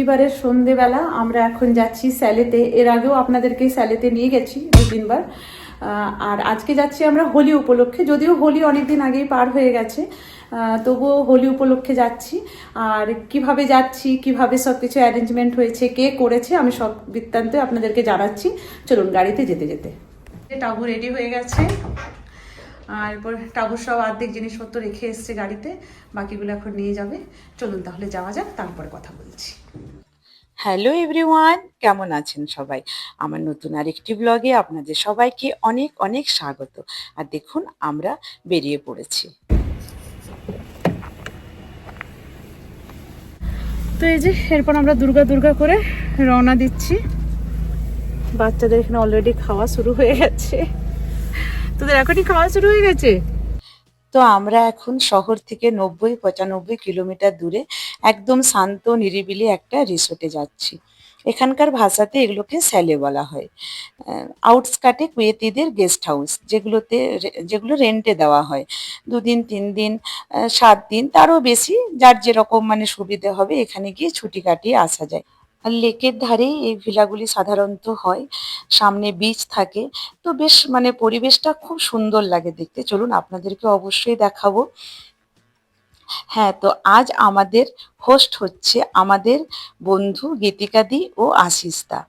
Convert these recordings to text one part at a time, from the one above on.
বৃহস্পতিবারের সন্ধেবেলা আমরা এখন যাচ্ছি স্যালেতে। এর আগেও আপনাদেরকে স্যালেতে নিয়ে গেছি 2-3 বার। আর আজকে যাচ্ছি আমরা হোলি উপলক্ষে, যদিও হোলি অনেকদিন আগেই পার হয়ে গেছে, তবুও হোলি উপলক্ষে যাচ্ছি। আর কিভাবে যাচ্ছি, কিভাবে সব কিছু অ্যারেঞ্জমেন্ট হয়েছে, কে করেছে, আমি সব বৃত্তান্ত আপনাদেরকে জানাচ্ছি। চলুন গাড়িতে যেতে যেতে। টাবু রেডি হয়ে গেছে, আর এরপর টাবুর সব অর্ধেক জিনিসপত্র রেখে এসছে গাড়িতে, বাকিগুলো এখন নিয়ে যাবে। চলুন তাহলে যাওয়া যাক, তারপরে কথা বলছি। হ্যালো এভরিওয়ান, কেমন আছেন সবাই? আমার নতুন আরেকটি ব্লগে আপনাদের সবাইকে অনেক অনেক স্বাগত। আর দেখুন আমরা বেরিয়ে পড়েছি। তো এই যে এরপর আমরা দুর্গা দুর্গা করে রওনা দিচ্ছি। বাচ্চাদের এখানে অলরেডি খাওয়া শুরু হয়ে গেছে। তোদের এখনই খাওয়া শুরু হয়ে গেছে? তো আমরা এখন শহর থেকে 90-95 কিলোমিটার দূরে একদম শান্ত নিরিবিলি একটা রিসোর্টে যাচ্ছি। এখানকার ভাষাতে এগুলোকে স্যালে বলা হয়। আউটস্কার্টে কুয়েতিদের গেস্ট হাউস, যেগুলো রেন্টে দেওয়া হয় 2 দিন 3 দিন 7 দিন, তারও বেশি, যার যেরকম মানে সুবিধে হবে এখানে গিয়ে ছুটি কাটিয়ে আসা যায়। আর লেকের ধারেই এই ভিলাগুলি সাধারণত হয়, সামনে বিচ থাকে, তো বেশ মানে পরিবেশটা খুব সুন্দর লাগে দেখতে। চলুন আপনাদেরকে অবশ্যই দেখাবো। হ্যাঁ, তো আজ আমাদের হোস্ট হচ্ছে আমাদের বন্ধু গীতিকাদি ও আশিস দা।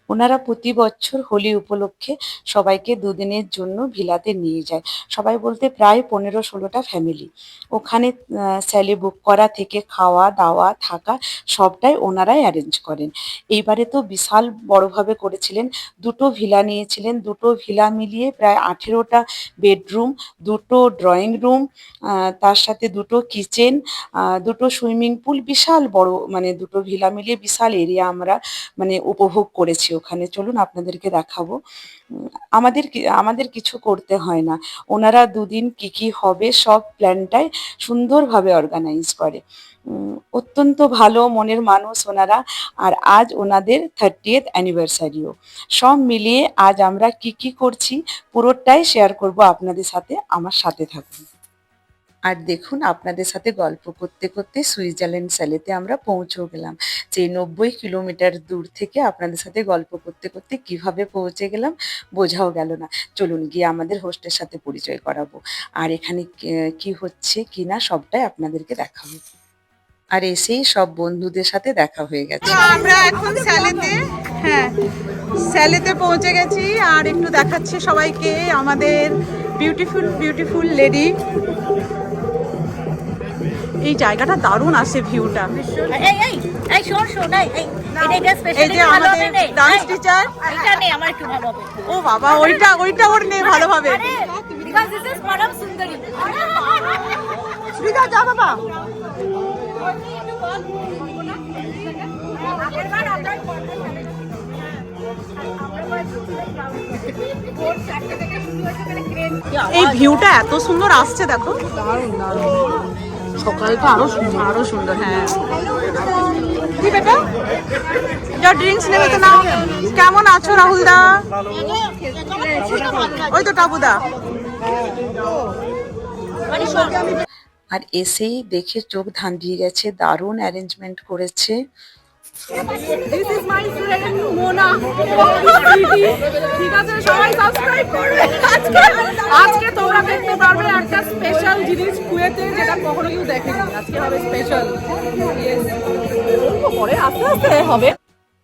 ওনারা প্রতি বছর হোলি উপলক্ষে সবাইকে 2 দিনের জন্য ভিলাতে নিয়ে যায়। সবাই বলতে প্রায় 15-16টা ফ্যামিলি। ওখানে স্যালে বুক করা থেকে খাওয়া দাওয়া থাকা সবটাই ওনারাই অ্যারেঞ্জ করেন। এইবারে তো বিশাল বড়ভাবে করেছিলেন, 2টো ভিলা নিয়েছিলেন। 2টো ভিলা মিলিয়ে প্রায় 18টা বেডরুম, 2টো ড্রয়িং রুম, তার সাথে 2টো কিচেন, 2টো সুইমিং পুল, বিশাল বড় মানে 2টো ভিলা মিলিয়ে বিশাল এরিয়া আমরা মানে উপভোগ করেছি ওখানে। চলুন আপনাদেরকে দেখাবো। আমাদের কিছু করতে হয় না, ওনারা 2 দিন কি কি হবে সব প্ল্যানটাই সুন্দরভাবে অর্গানাইজ করে। অত্যন্ত ভালো মনের মানুষ ওনারা। আর আজ ওনাদের 30th অ্যানিভার্সারিও। সব মিলিয়ে আজ আমরা কি কি করছি পুরোটাই শেয়ার করব আপনাদের সাথে, আমার সাথে থাকুন। আর দেখুন আপনাদের সাথে গল্প করতে করতে সুইজারল্যান্ড স্যালেতে আমরা পৌঁছেও গেলাম। সেই 90 কিলোমিটার দূর থেকে আপনাদের সাথে গল্প করতে করতে কিভাবে পৌঁছে গেলাম বোঝাও গেল না। চলুন গিয়ে আমাদের হোস্টের সাথে পরিচয় করাবো, আর এখানে কি হচ্ছে কি না সবটাই আপনাদেরকে দেখাবো। আর এসেই সব বন্ধুদের সাথে দেখা হয়ে গেছে। আমরা এখন স্যালেতে, হ্যাঁ স্যালেতে পৌঁছে গেছি। আর একটু দেখাচ্ছি সবাইকে আমাদের বিউটিফুল বিউটিফুল লেডি। এই জায়গাটা দারুণ আসে ভিউটা। এই যে আমাদের ডান্স টিচার, ও বাবা ওইটা ওর নেই ভালোভাবে। যা বাবা। এই ভিউটা এত সুন্দর আসছে, দেখো সকালটা আরো সুন্দর। হ্যাঁ কি বেটা, যা ড্রিঙ্কস নেবে তো নাও। কেমন আছো রাহুল দা? ওই তো টাবুদা। আর এসেই দেখে চোখ ধাঁধিয়ে গেছে, দারুণ অ্যারেঞ্জমেন্ট করেছে। This is my friend Mona. ঠিক আছে, সবাই সাবস্ক্রাইব করবে। আজকে তোমরা দেখতে পারবে একটা স্পেশাল জিনিস কুয়েতে, যেটা কখনো কেউ দেখেনি। আজকে হবে স্পেশাল। পরে আস্তে আস্তে হবে।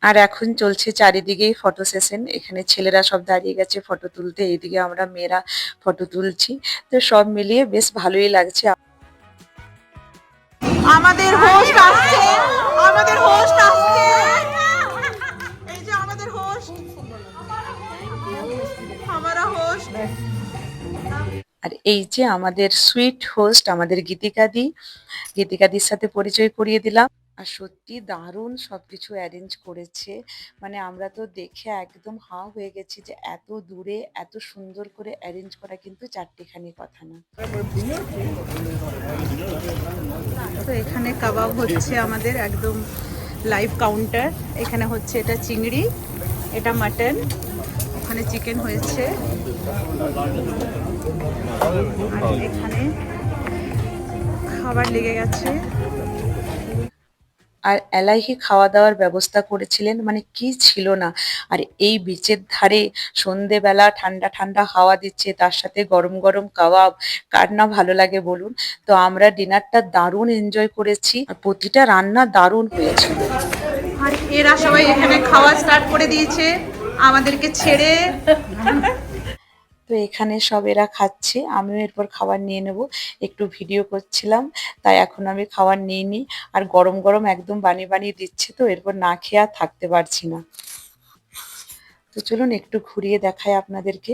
আর এখন চলছে চারিদিকেই ফটো সেশন। এখানে ছেলেরা সব দাঁড়িয়ে গেছে ফটো তুলতে, এইদিকে আমরা মেয়েরা ফটো তুলছি। তো সব মিলিয়ে বেশ ভালোই লাগছে। আমাদের হোস্ট আসছে, আমাদের হোস্ট আসছে। এই যে আমাদের হোস্ট, আমারা হোস্ট। আর এই যে আমাদের সুইট হোস্ট আমাদের গীতিকাদির সাথে পরিচয় করিয়ে দিলাম। আর সত্যি দারুণ সবকিছু অ্যারেঞ্জ করেছে, মানে আমরা তো দেখে একদম হাঁ হয়ে গেছি যে এত দূরে এত সুন্দর করে অ্যারেঞ্জ করা কিন্তু চারটিখানি কথা না। তো এখানে কাবাব হচ্ছে আমাদের একদম লাইভ কাউন্টার। এখানে হচ্ছে এটা চিংড়ি, এটা মাটন, ওখানে চিকেন হয়েছে। আর এখানে খাবার লেগে গেছে। আর এলাহি খাওয়া দাওয়ার ব্যবস্থা করেছিলেন, মানে কি ছিল না। আর এই বিচের ধারে সন্ধেবেলা ঠান্ডা ঠান্ডা হাওয়া দিচ্ছে, তার সাথে গরম গরম কাবাব, কার না ভালো লাগে বলুন। তো আমরা ডিনারটা দারুণ এনজয় করেছি, আর প্রতিটা রান্না দারুণ হয়েছিল। আর এরা সবাই এখানে খাওয়া স্টার্ট করে দিয়েছে আমাদেরকে ছেড়ে। তো এখানে সব এরা খাচ্ছে, আমিও এরপর খাবার নিয়ে নেব। একটু ভিডিও করছিলাম, তাই এখন আমি খাবার নিয়ে নিই। আর গরম গরম একদম বানিয়ে বানিয়ে দিচ্ছে, তো এরপর না খেয়ে আর থাকতে পারছি না। তো চলুন একটু ঘুরিয়ে দেখাই আপনাদেরকে।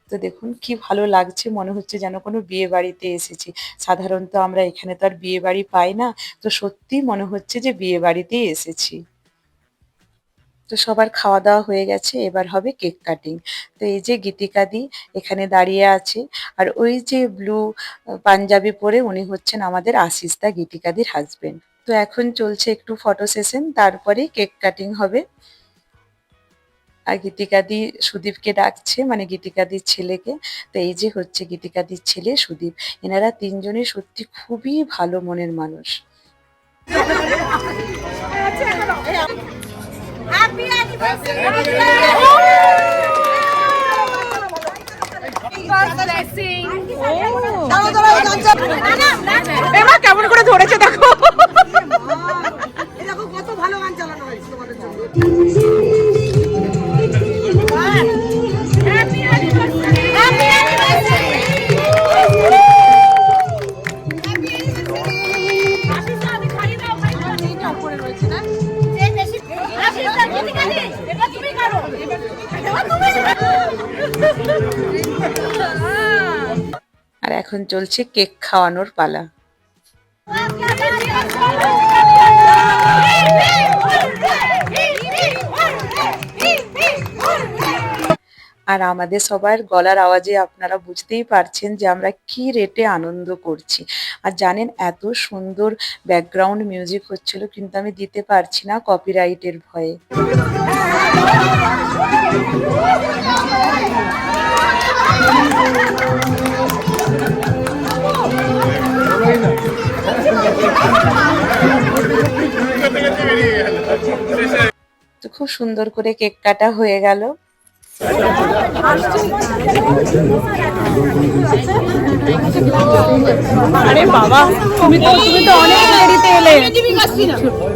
তো দেখুন কি ভালো লাগছে, মনে হচ্ছে যেন কোনো বিয়ে বাড়িতে এসেছি। সাধারণত আমরা এখানে তো আর বিয়ে বাড়ি পাই না, তো সত্যি মনে হচ্ছে যে বিয়ে বাড়িতেই এসেছি। তো সবার খাওয়া দাওয়া হয়ে গেছে, এবার হবে কেক কাটিং। তো এই যে গীতিকাদি এখানে দাঁড়িয়ে আছে, আর ওই যে ব্লু পাঞ্জাবি পরে উনি হচ্ছেন আমাদের আশিস দা, গীতিকাদির হাজবেন্ড। তো এখন চলছে একটু ফটো সেশন, তারপরেই কেক কাটিং হবে। আর গীতিকাদি সুদীপকে ডাকছে, মানে গীতিকাদির ছেলেকে। তো এই যে হচ্ছে গীতিকাদির ছেলে সুদীপ। এনারা তিনজনই সত্যি খুবই ভালো মনের মানুষ। এমা কেমন করে ধরেছে দেখো। কত ভালো গান চালানো হয়েছে তোমাদের জন্য। আর এখন চলছে কেক খাওয়ানোর পালা। আর আমাদের সবার গলার আওয়াজে আপনারা বুঝতেই পারছেন যে আমরা কি রেটে আনন্দ করছি। আর জানেন এত সুন্দর ব্যাকগ্রাউন্ড মিউজিক হচ্ছিল, কিন্তু আমি দিতে পারছি না কপিরাইটের ভয়ে। তো খুব সুন্দর করে কেক কাটা হয়ে গেল। আরে বাবা, তুমি তো অনেক দেরিতে এলে।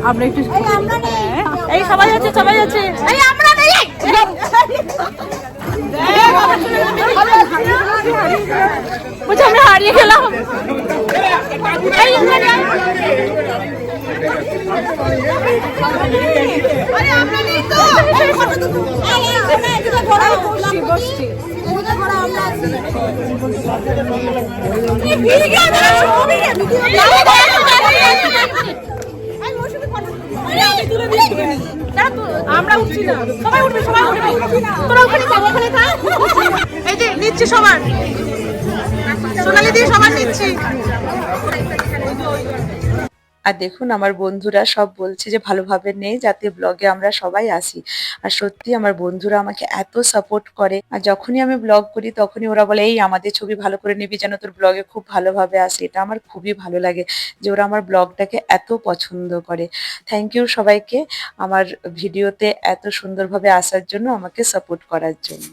আমরা একটু এই সবাই আছে, সবাই আছে। এই আমরা নেই, বলছি আমরা হারিয়ে গেলাম। আমরা উঠছি না, সবাই উঠবে, সবাই উঠবে। তোরা ওখানে থাক, ওখানে থাক। এই যে নিচ্ছি সবার, সোনালি দিয়ে সবার নিচ্ছি। আর দেখুন আমার বন্ধুরা সব বলছে যে ভালোভাবে নেই, যাতে ব্লগে আমরা সবাই আসি। আর সত্যি আমার বন্ধুরা আমাকে এত সাপোর্ট করে, আর যখনই আমি ব্লগ করি তখনই ওরা বলে এই আমাদের ছবি ভালো করে নিবি যেন তোর ব্লগে খুব ভালোভাবে আসে। এটা আমার খুবই ভালো লাগে যে ওরা আমার ব্লগটাকে এত পছন্দ করে। থ্যাংক ইউ সবাইকে আমার ভিডিওতে এত সুন্দরভাবে আসার জন্য, আমাকে সাপোর্ট করার জন্য।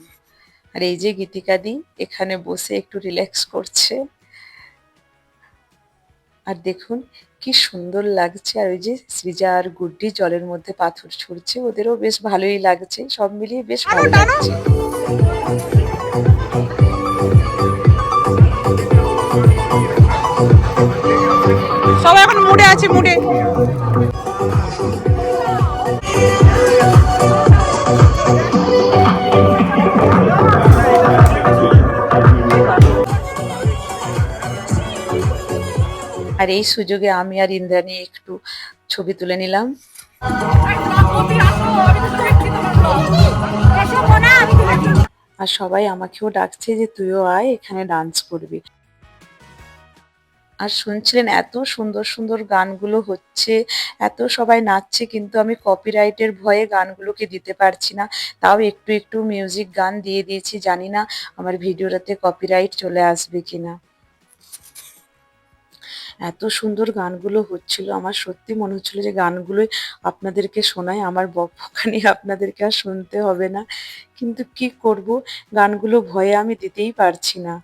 আর এই যে গীতিকাদি এখানে বসে একটু রিল্যাক্স করছে। আর দেখুন কি সুন্দর লাগছে। আর ওই যে সৃজা আর গুড্ডি জলের মধ্যে পাথর ছুঁড়ছে, ওদেরও বেশ ভালোই লাগছে, সব মিলিয়ে বেশ ভালো লাগছে। সবাই এখন মুডে আছে, মুডে। আর এই সুযোগে আমি আর ইন্দ্রাণী একটু ছবি তুলে নিলাম। আর সবাই আমাকেও ডাকছে যে তুইও আয়, এখানে ডান্স করবি। আর শুনছিলেন এত সুন্দর সুন্দর গানগুলো হচ্ছে, এত সবাই নাচছে, কিন্তু আমি কপিরাইটের ভয়ে গানগুলোকে দিতে পারছি না। তাও একটু একটু মিউজিক গান দিয়ে দিয়েছি, জানি না আমার ভিডিওটাতে কপিরাইট চলে আসবে কিনা। এত সুন্দর গানগুলো হচ্ছিল, আমার সত্যি মনে হচ্ছিল যে গানগুলোই আপনাদেরকে শোনাই, আমার বকবকানি আপনাদেরকে আর শুনতে হবে না। কিন্তু কি করব, গানগুলো ভয়ে আমি দিতেই পারছি না।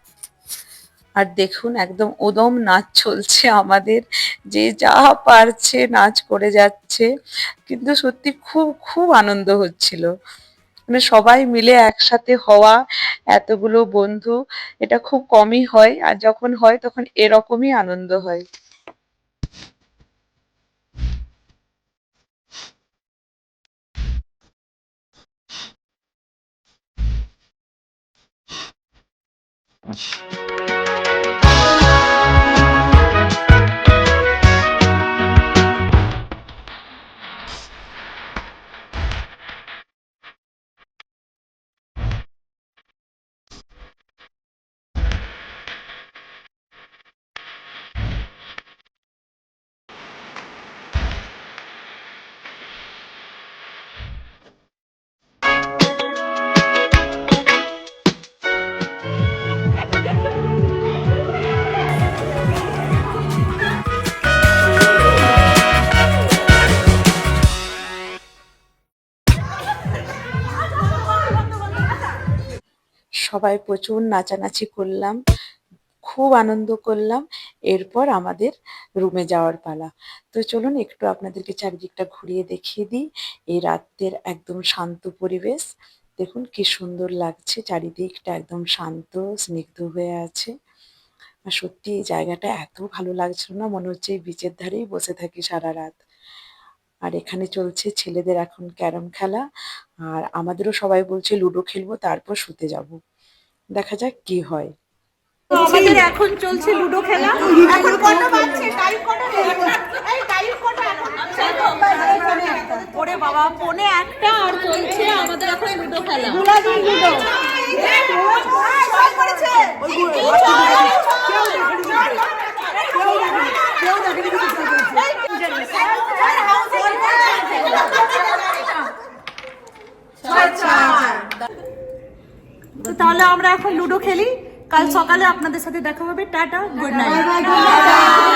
আর দেখুন একদম উদম নাচ চলছে আমাদের, যে যা পারছে নাচ করে যাচ্ছে। কিন্তু সত্যি খুব খুব আনন্দ হচ্ছিল, মানে সবাই মিলে একসাথে হওয়া, এতগুলো বন্ধু, এটা খুব কমই হয়, আর যখন হয় তখন এরকমই আনন্দ হয়। সবাই প্রচুর নাচানাচি করলাম, খুব আনন্দ করলাম। এরপর আমাদের রুমে যাওয়ার পালা। তো চলুন একটু আপনাদেরকে চারিদিকটা ঘুরিয়ে দেখিয়ে দিই। এই রাতের একদম শান্ত পরিবেশ, দেখুন কি সুন্দর লাগছে, চারিদিকটা একদম শান্ত স্নিগ্ধ হয়ে আছে। আর সত্যি এই জায়গাটা এত ভালো লাগছিল না, মনে হচ্ছে এই বিচের ধারেই বসে থাকি সারা রাত। আর এখানে চলছে ছেলেদের এখন ক্যারম খেলা, আর আমাদেরও সবাই বলছে লুডো খেলবো, তারপর শুতে যাব। দেখা যাক কি হয়। আমাদের এখন চলছে লুডো খেলা। এখন কটা বাজছে? টাইম কটা? এই টাইম কটা এখন? ওরে বাবা, পৌনে একটা আর চলছে আমাদের এখন লুডো খেলা। গুলাদি লুডো। তো তাহলে আমরা এখন লুডো খেলি, কাল সকালে আপনাদের সাথে দেখা হবে। Tata, good night.